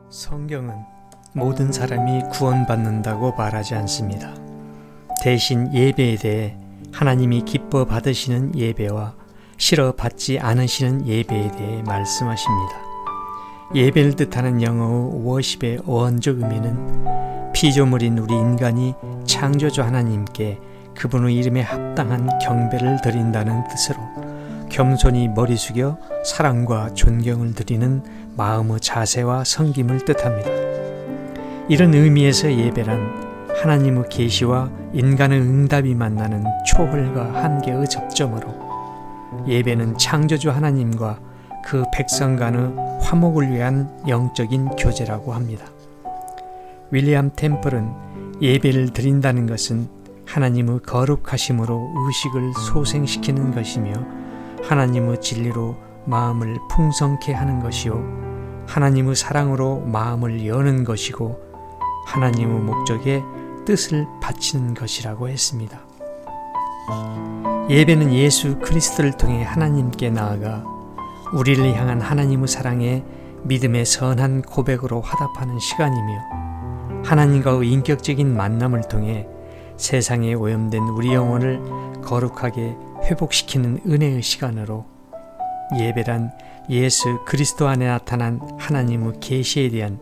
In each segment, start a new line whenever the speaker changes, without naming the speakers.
성경은 모든 사람이 구원받는다고 말하지 않습니다. 대신 예배에 대해 하나님이 기뻐 받으시는 예배와 싫어 받지 않으시는 예배에 대해 말씀하십니다. 예배를 뜻하는 영어의 워십의 어원적 의미는 피조물인 우리 인간이 창조주 하나님께 그분의 이름에 합당한 경배를 드린다는 뜻으로 겸손히 머리 숙여 사랑과 존경을 드리는 마음의 자세와 섬김을 뜻합니다. 이런 의미에서 예배란 하나님의 계시와 인간의 응답이 만나는 초월과 한계의 접점으로 예배는 창조주 하나님과 그 백성 간의 화목을 위한 영적인 교제라고 합니다. 윌리엄 템플은 예배를 드린다는 것은 하나님의 거룩하심으로 의식을 소생시키는 것이며 하나님의 진리로 마음을 풍성케 하는 것이요 하나님의 사랑으로 마음을 여는 것이고 하나님의 목적에 뜻을 바치는 것이라고 했습니다. 예배는 예수 그리스도를 통해 하나님께 나아가 우리를 향한 하나님의 사랑에 믿음의 선한 고백으로 화답하는 시간이며 하나님과의 인격적인 만남을 통해 세상에 오염된 우리 영혼을 거룩하게 회복시키는 은혜의 시간으로 예배란 예수 그리스도 안에 나타난 하나님의 계시에 대한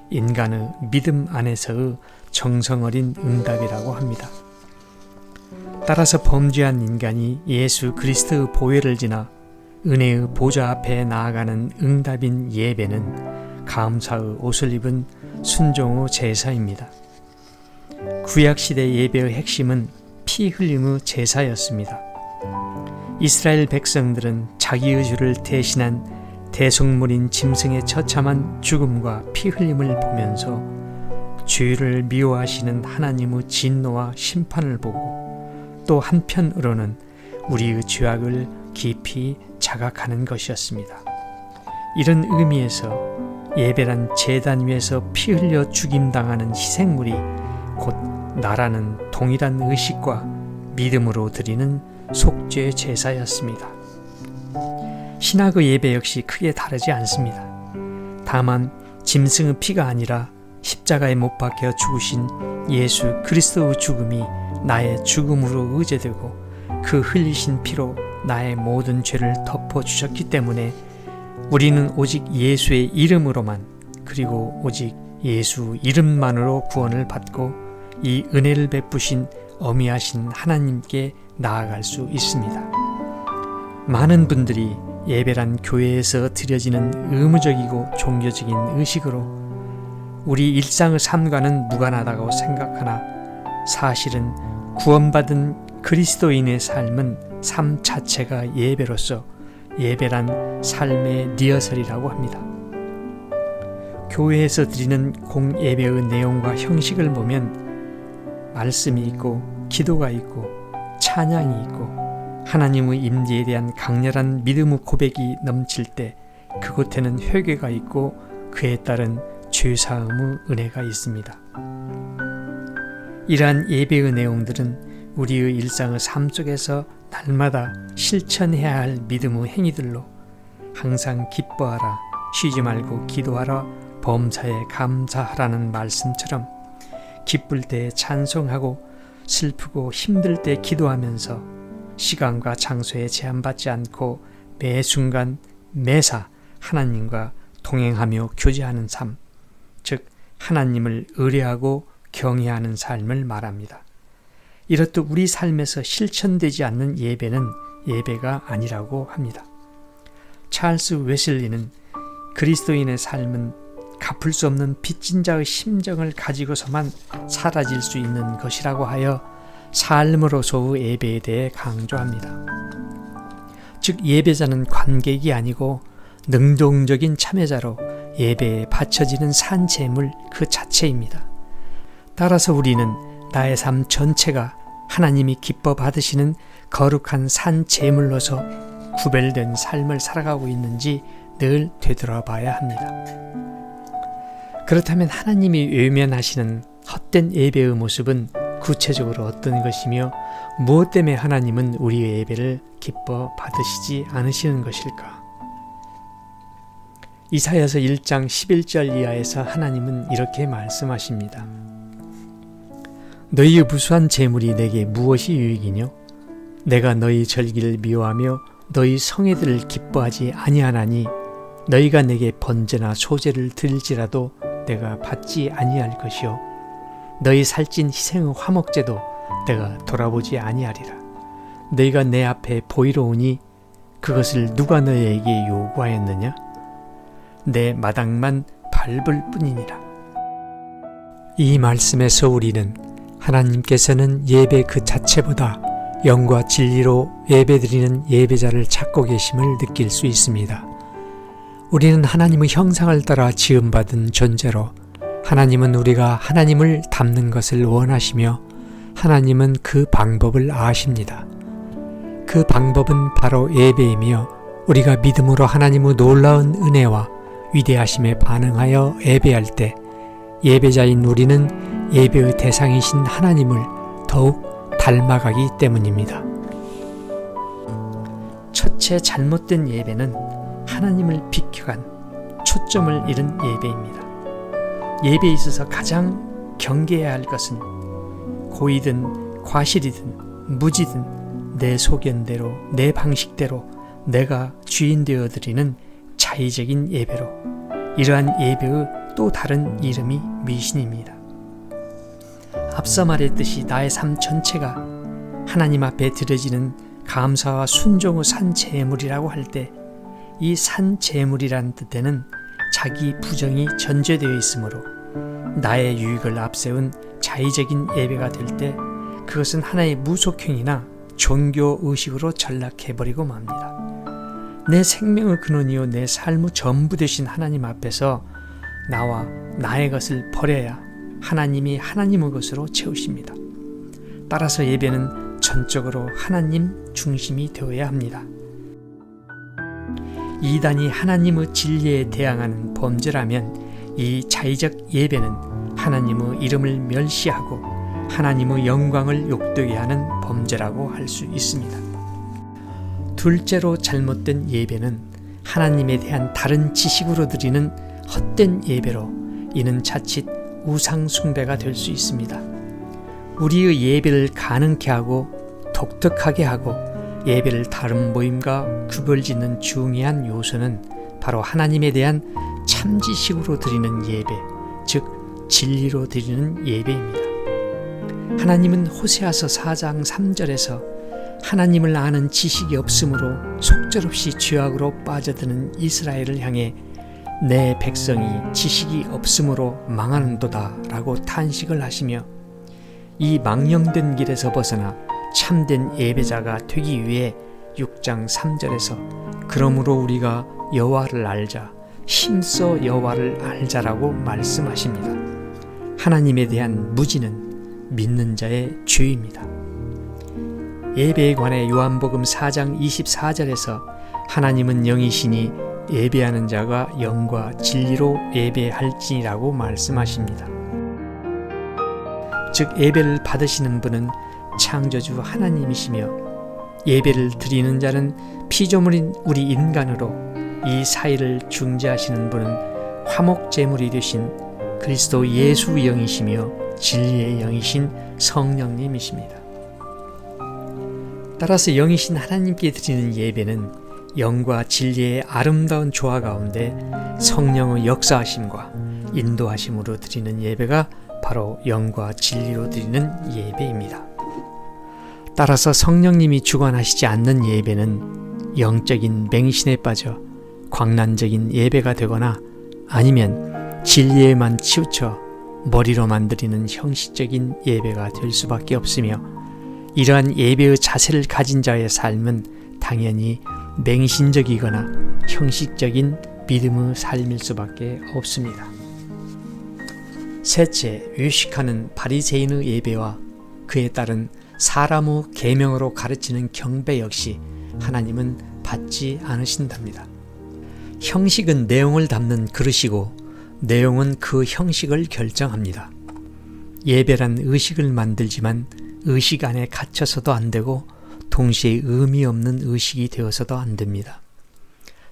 인간의 믿음 안에서의 정성어린 응답이라고 합니다. 따라서 범죄한 인간이 예수 그리스도의 보혈을 지나 은혜의 보좌 앞에 나아가는 응답인 예배는 감사의 옷을 입은 순종의 제사입니다. 구약시대 예배의 핵심은 피 흘림의 제사였습니다. 이스라엘 백성들은 자기의 주를 대신한 대속물인 짐승의 처참한 죽음과 피 흘림을 보면서 죄를 미워하시는 하나님의 진노와 심판을 보고 또 한편으로는 우리의 죄악을 깊이 자각하는 것이었습니다. 이런 의미에서 예배란 제단 위에서 피 흘려 죽임당하는 희생물이 곧 나라는 동일한 의식과 믿음으로 드리는 속죄 제사였습니다. 신학의 예배 역시 크게 다르지 않습니다. 다만 짐승의 피가 아니라 십자가에 못 박혀 죽으신 예수 그리스도의 죽음이 나의 죽음으로 의제되고 그 흘리신 피로 나의 모든 죄를 덮어주셨기 때문에 우리는 오직 예수의 이름으로만 그리고 오직 예수 이름만으로 구원을 받고 이 은혜를 베푸신 어미하신 하나님께 나아갈 수 있습니다. 많은 분들이 예배란 교회에서 드려지는 의무적이고 종교적인 의식으로 우리 일상의 삶과는 무관하다고 생각하나 사실은 구원받은 그리스도인의 삶은 삶 자체가 예배로서 예배란 삶의 리허설이라고 합니다. 교회에서 드리는 공예배의 내용과 형식을 보면 말씀이 있고 기도가 있고 찬양이 있고 하나님의 임재에 대한 강렬한 믿음의 고백이 넘칠 때 그곳에는 회개가 있고 그에 따른 죄사함의 은혜가 있습니다. 이러한 예배의 내용들은 우리의 일상의 삶 속에서 날마다 실천해야 할 믿음의 행위들로 항상 기뻐하라, 쉬지 말고 기도하라, 범사에 감사하라는 말씀처럼 기쁠 때 찬송하고 슬프고 힘들 때 기도하면서 시간과 장소에 제한받지 않고 매 순간 매사 하나님과 동행하며 교제하는 삶, 즉 하나님을 의뢰하고 경외하는 삶을 말합니다. 이렇듯 우리 삶에서 실천되지 않는 예배는 예배가 아니라고 합니다. 찰스 웨슬리는 그리스도인의 삶은 갚을 수 없는 빚진 자의 심정을 가지고서만 사라질 수 있는 것이라고 하여 삶으로서의 예배에 대해 강조합니다. 즉 예배자는 관객이 아니고 능동적인 참여자로 예배에 바쳐지는 산 제물 그 자체입니다. 따라서 우리는 나의 삶 전체가 하나님이 기뻐 받으시는 거룩한 산 제물로서 구별된 삶을 살아가고 있는지 늘 되돌아봐야 합니다. 그렇다면 하나님이 외면하시는 헛된 예배의 모습은 구체적으로 어떤 것이며 무엇 때문에 하나님은 우리의 예배를 기뻐 받으시지 않으시는 것일까? 이사야서 1장 11절 이하에서 하나님은 이렇게 말씀하십니다. 너희의 무수한 재물이 내게 무엇이 유익이뇨? 내가 너희 절기를 미워하며 너희 성회들을 기뻐하지 아니하나니 너희가 내게 번제나 소제를 드릴지라도 내가 받지 아니할 것이요 너희 살찐 희생의 화목제도 내가 돌아보지 아니하리라. 너희가 내 앞에 보이러 오니 그것을 누가 너희에게 요구하였느냐? 내 마당만 밟을 뿐이니라. 이 말씀에서 우리는 하나님께서는 예배 그 자체보다 영과 진리로 예배드리는 예배자를 찾고 계심을 느낄 수 있습니다. 우리는 하나님의 형상을 따라 지음받은 존재로 하나님은 우리가 하나님을 닮는 것을 원하시며 하나님은 그 방법을 아십니다. 그 방법은 바로 예배이며 우리가 믿음으로 하나님의 놀라운 은혜와 위대하심에 반응하여 예배할 때 예배자인 우리는 예배의 대상이신 하나님을 더욱 닮아가기 때문입니다. 첫째 잘못된 예배는 하나님을 비켜간 초점을 잃은 예배입니다. 예배에 있어서 가장 경계해야 할 것은 고의든 과실이든 무지든 내 소견대로 내 방식대로 내가 주인 되어 드리는 자의적인 예배로 이러한 예배의 또 다른 이름이 미신입니다. 앞서 말했듯이 나의 삶 전체가 하나님 앞에 드려지는 감사와 순종의 산 제물이라고 할 때 이 산 제물이란 뜻에는 자기 부정이 전제되어 있으므로 나의 유익을 앞세운 자의적인 예배가 될 때 그것은 하나의 무속행위나 종교의식으로 전락해버리고 맙니다. 내 생명의 근원이요 내 삶의 전부 되신 하나님 앞에서 나와 나의 것을 버려야 하나님이 하나님의 것으로 채우십니다. 따라서 예배는 전적으로 하나님 중심이 되어야 합니다. 이단이 하나님의 진리에 대항하는 범죄라면 이 자의적 예배는 하나님의 이름을 멸시하고 하나님의 영광을 욕되게 하는 범죄라고 할 수 있습니다. 둘째로 잘못된 예배는 하나님에 대한 다른 지식으로 드리는 헛된 예배로 이는 자칫 우상 숭배가 될 수 있습니다. 우리의 예배를 가능케 하고 독특하게 하고 예배를 다른 모임과 구별짓는 중요한 요소는 바로 하나님에 대한 참지식으로 드리는 예배, 즉 진리로 드리는 예배입니다. 하나님은 호세아서 4장 3절에서 하나님을 아는 지식이 없으므로 속절없이 죄악으로 빠져드는 이스라엘을 향해 내 백성이 지식이 없으므로 망하는도다 라고 탄식을 하시며 이 망령된 길에서 벗어나 참된 예배자가 되기 위해 6장 3절에서 그러므로 우리가 여호와를 알자 힘써 여호와를 알자라고 말씀하십니다. 하나님에 대한 무지는 믿는 자의 죄입니다. 예배에 관해 요한복음 4장 24절에서 하나님은 영이시니 예배하는 자가 영과 진리로 예배할지니라고 말씀하십니다. 즉 예배를 받으시는 분은 창조주 하나님이시며 예배를 드리는 자는 피조물인 우리 인간으로 이 사이를 중재하시는 분은 화목제물이 되신 그리스도 예수 영이시며 진리의 영이신 성령님이십니다. 따라서 영이신 하나님께 드리는 예배는 영과 진리의 아름다운 조화 가운데 성령의 역사하심과 인도하심으로 드리는 예배가 바로 영과 진리로 드리는 예배입니다. 따라서 성령님이 주관하시지 않는 예배는 영적인 맹신에 빠져 광란적인 예배가 되거나 아니면 진리에만 치우쳐 머리로만 드리는 형식적인 예배가 될 수밖에 없으며 이러한 예배의 자세를 가진 자의 삶은 당연히 맹신적이거나 형식적인 믿음의 삶일 수밖에 없습니다. 셋째, 외식하는 바리새인의 예배와 그에 따른 사람의 계명으로 가르치는 경배 역시 하나님은 받지 않으신답니다. 형식은 내용을 담는 그릇이고 내용은 그 형식을 결정합니다. 예배란 의식을 만들지만 의식 안에 갇혀서도 안 되고 동시에 의미 없는 의식이 되어서도 안 됩니다.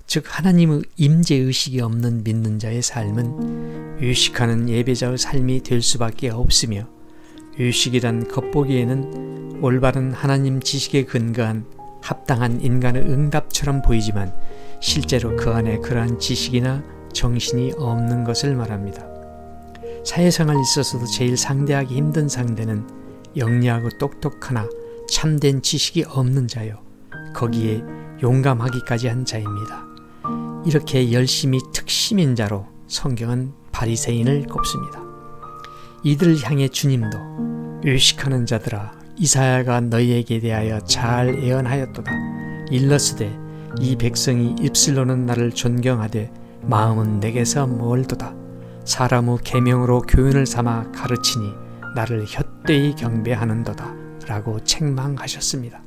즉 하나님의 임재의식이 없는 믿는 자의 삶은 의식하는 예배자의 삶이 될 수밖에 없으며, 의식이란 겉보기에는 올바른 하나님 지식에 근거한 합당한 인간의 응답처럼 보이지만 실제로 그 안에 그러한 지식이나 정신이 없는 것을 말합니다. 사회생활에 있어서도 제일 상대하기 힘든 상대는 영리하고 똑똑하나 참된 지식이 없는 자요, 거기에 용감하기까지 한 자입니다. 이렇게 열심히 특심인 자로 성경은 바리새인을 꼽습니다. 이들을 향해 주님도 의식하는 자들아, 이사야가 너희에게 대하여 잘 예언하였도다. 일러스되 이 백성이 입술로는 나를 존경하되 마음은 내게서 멀도다. 사람의 계명으로 교훈을 삼아 가르치니 나를 헛되이 경배하는도다 라고 책망하셨습니다.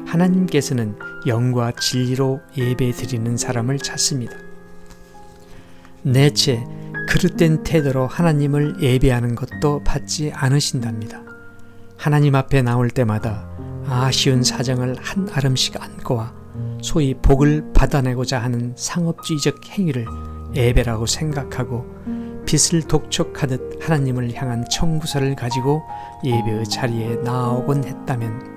하나님께서는 영과 진리로 예배드리는 사람을 찾습니다. 넷째, 그릇된 태도로 하나님을 예배하는 것도 받지 않으신답니다. 하나님 앞에 나올 때마다 아쉬운 사정을 한 아름씩 안고와 소위 복을 받아내고자 하는 상업주의적 행위를 예배라고 생각하고 빛을 독촉하듯 하나님을 향한 청구서를 가지고 예배의 자리에 나오곤 했다면,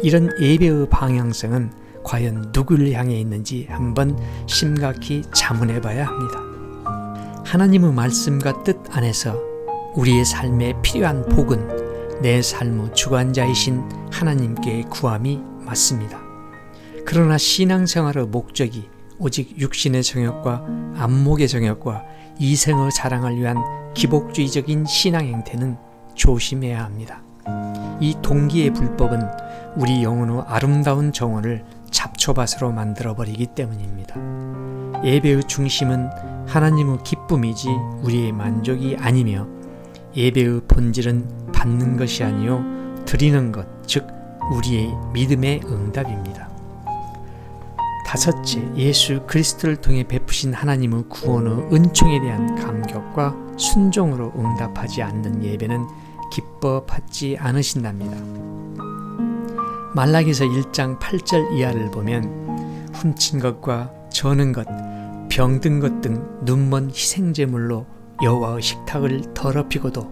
이런 예배의 방향성은 과연 누구를 향해 있는지 한번 심각히 자문해 봐야 합니다. 하나님의 말씀과 뜻 안에서 우리의 삶에 필요한 복은 내 삶의 주관자이신 하나님께 구함이 맞습니다. 그러나 신앙생활의 목적이 오직 육신의 정욕과 안목의 정욕과 이생의 자랑을 위한 기복주의적인 신앙 행태는 조심해야 합니다. 이 동기의 불법은 우리 영혼의 아름다운 정원을 잡초밭으로 만들어버리기 때문입니다. 예배의 중심은 하나님의 기쁨이지 우리의 만족이 아니며, 예배의 본질은 받는 것이 아니요 드리는 것, 즉 우리의 믿음의 응답입니다. 다섯째, 예수 그리스도를 통해 베푸신 하나님의 구원의 은총에 대한 감격과 순종으로 응답하지 않는 예배는 기뻐 받지 않으신답니다. 말라기서 1장 8절 이하를 보면 훔친 것과 저는 것, 병든 것 등 눈먼 희생제물로 여호와의 식탁을 더럽히고도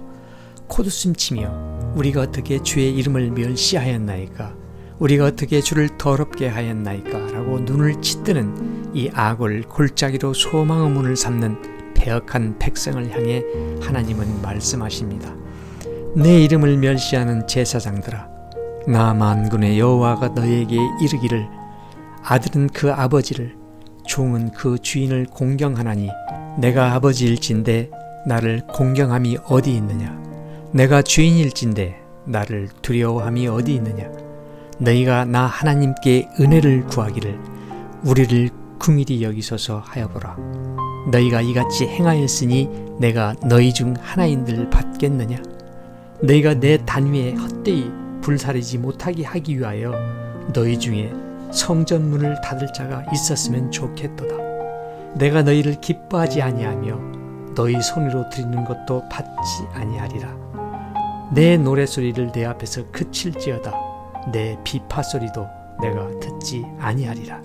코웃음치며 우리가 어떻게 주의 이름을 멸시하였나이까, 우리가 어떻게 주를 더럽게 하였나이까 라고 눈을 치뜨는 이 악을 골짜기로 소망의 문을 삼는 패역한 백성을 향해 하나님은 말씀하십니다. 내 이름을 멸시하는 제사장들아, 나 만군의 여호와가 너에게 이르기를, 아들은 그 아버지를, 종은 그 주인을 공경하나니 내가 아버지일진데 나를 공경함이 어디 있느냐? 내가 주인일진데 나를 두려워함이 어디 있느냐? 너희가 나 하나님께 은혜를 구하기를 우리를 긍휼히 여기소서 하여보라. 너희가 이같이 행하였으니 내가 너희 중 하나인들 받겠느냐? 너희가 내 단위에 헛되이 불사르지 못하게 하기 위하여 너희 중에 성전문을 닫을 자가 있었으면 좋겠도다. 내가 너희를 기뻐하지 아니하며 너희 손으로 드리는 것도 받지 아니하리라. 내 노래소리를 내 앞에서 그칠지어다. 내 비파소리도 내가 듣지 아니하리라.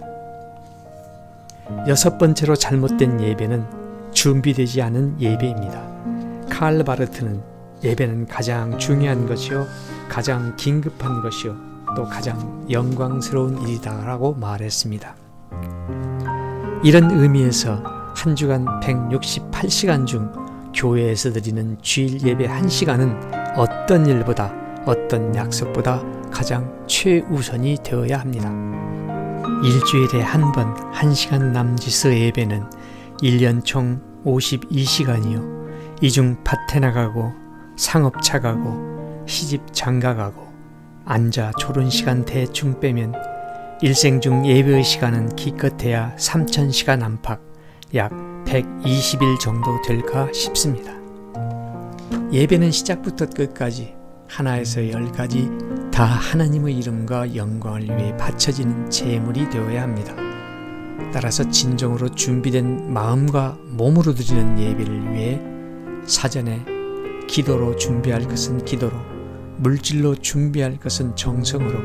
여섯 번째로 잘못된 예배는 준비되지 않은 예배입니다. 칼 바르트는 예배는 가장 중요한 것이요 가장 긴급한 것이요 또 가장 영광스러운 일이다라고 말했습니다. 이런 의미에서 한 주간 168시간 중 교회에서 드리는 주일 예배 1시간은 어떤 일보다 어떤 약속보다 가장 최우선이 되어야 합니다. 일주일에 한 번 1시간 남짓의 예배는 1년 총 52시간이요 이 중 밭에 나가고 상업차 가고 시집 장가 가고 앉아 졸은 시간 대충 빼면 일생 중 예배의 시간은 기껏해야 3000시간 안팎, 약 120일 정도 될까 싶습니다. 예배는 시작부터 끝까지 하나에서 10가지 다 하나님의 이름과 영광을 위해 바쳐지는 제물이 되어야 합니다. 따라서 진정으로 준비된 마음과 몸으로 드리는 예배를 위해 사전에 기도로 준비할 것은 기도로, 물질로 준비할 것은 정성으로,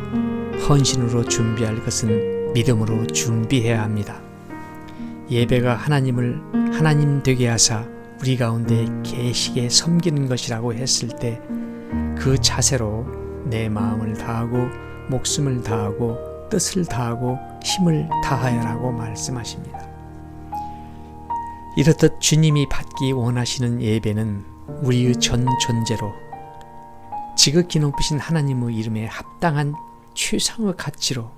헌신으로 준비할 것은 믿음으로 준비해야 합니다. 예배가 하나님을 하나님 되게 하사 우리 가운데 계시게 섬기는 것이라고 했을 때 그 자세로 내 마음을 다하고 목숨을 다하고 뜻을 다하고 힘을 다하여라고 말씀하십니다. 이렇듯 주님이 받기 원하시는 예배는 우리의 전 존재로 지극히 높으신 하나님의 이름에 합당한 최상의 가치로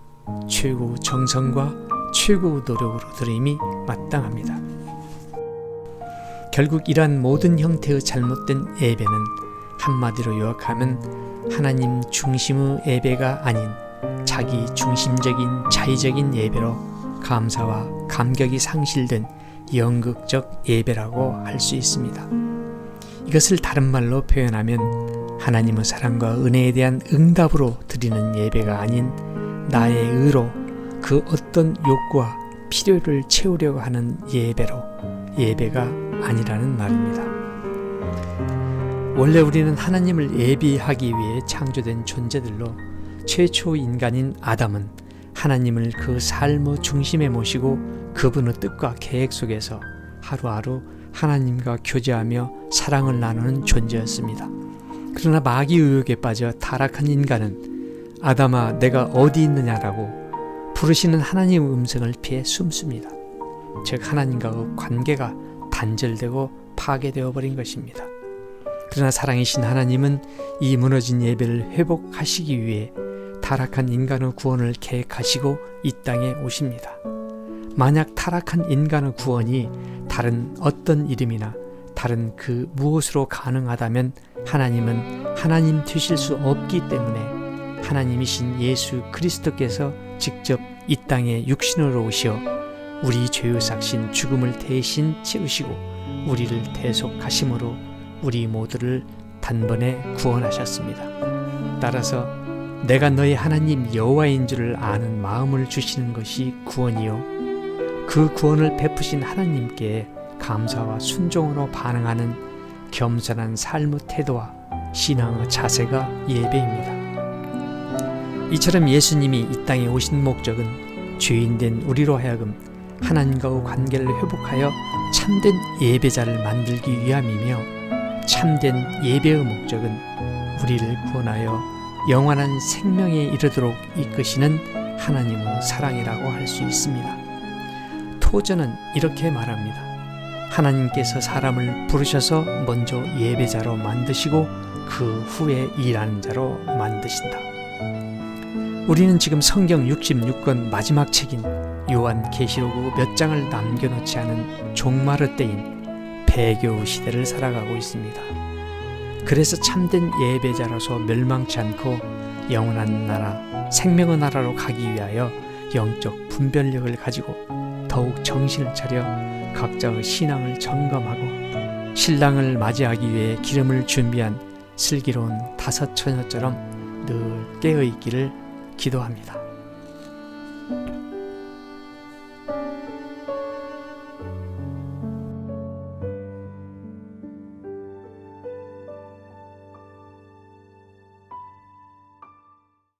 최고의 정성과 최고의 노력으로 드림이 마땅합니다. 결국 이러한 모든 형태의 잘못된 예배는 한마디로 요약하면 하나님 중심의 예배가 아닌 자기 중심적인 자의적인 예배로 감사와 감격이 상실된 연극적 예배라고 할 수 있습니다. 이것을 다른 말로 표현하면 하나님의 사랑과 은혜에 대한 응답으로 드리는 예배가 아닌 나의 의로 그 어떤 욕구와 필요를 채우려고 하는 예배가 아니라는 말입니다. 원래 우리는 하나님을 예비하기 위해 창조된 존재들로 최초 인간인 아담은 하나님을 그 삶의 중심에 모시고 그분의 뜻과 계획 속에서 하루하루 하나님과 교제하며 사랑을 나누는 존재였습니다. 그러나 마귀 의욕에 빠져 타락한 인간은 아담아 내가 어디 있느냐라고 부르시는 하나님의 음성을 피해 숨습니다. 즉 하나님과의 관계가 단절되고 파괴되어 버린 것입니다. 그러나 사랑이신 하나님은 이 무너진 예배를 회복하시기 위해 타락한 인간의 구원을 계획하시고 이 땅에 오십니다. 만약 타락한 인간의 구원이 다른 어떤 이름이나 다른 그 무엇으로 가능하다면 하나님은 하나님 되실 수 없기 때문에 하나님이신 예수 그리스도께서 직접 이 땅에 육신으로 오시어 우리 죄의 삭신 죽음을 대신 치르시고 우리를 대속하심으로 우리 모두를 단번에 구원하셨습니다. 따라서 내가 너희 하나님 여호와인 줄을 아는 마음을 주시는 것이 구원이요 그 구원을 베푸신 하나님께 감사와 순종으로 반응하는 겸손한 삶의 태도와 신앙의 자세가 예배입니다. 이처럼 예수님이 이 땅에 오신 목적은 죄인된 우리로 하여금 하나님과의 관계를 회복하여 참된 예배자를 만들기 위함이며 참된 예배의 목적은 우리를 구원하여 영원한 생명에 이르도록 이끄시는 하나님의 사랑이라고 할 수 있습니다. 토저는 이렇게 말합니다. 하나님께서 사람을 부르셔서 먼저 예배자로 만드시고 그 후에 일하는 자로 만드신다. 우리는 지금 성경 66권 마지막 책인 요한계시록 몇 장을 남겨놓지 않은 종말의 때인 배교 시대를 살아가고 있습니다. 그래서 참된 예배자로서 멸망치 않고 영원한 나라, 생명의 나라로 가기 위하여 영적 분별력을 가지고 더욱 정신을 차려 각자의 신앙을 점검하고 신랑을 맞이하기 위해 기름을 준비한 슬기로운 다섯 처녀처럼 늘 깨어있기를 기도합니다.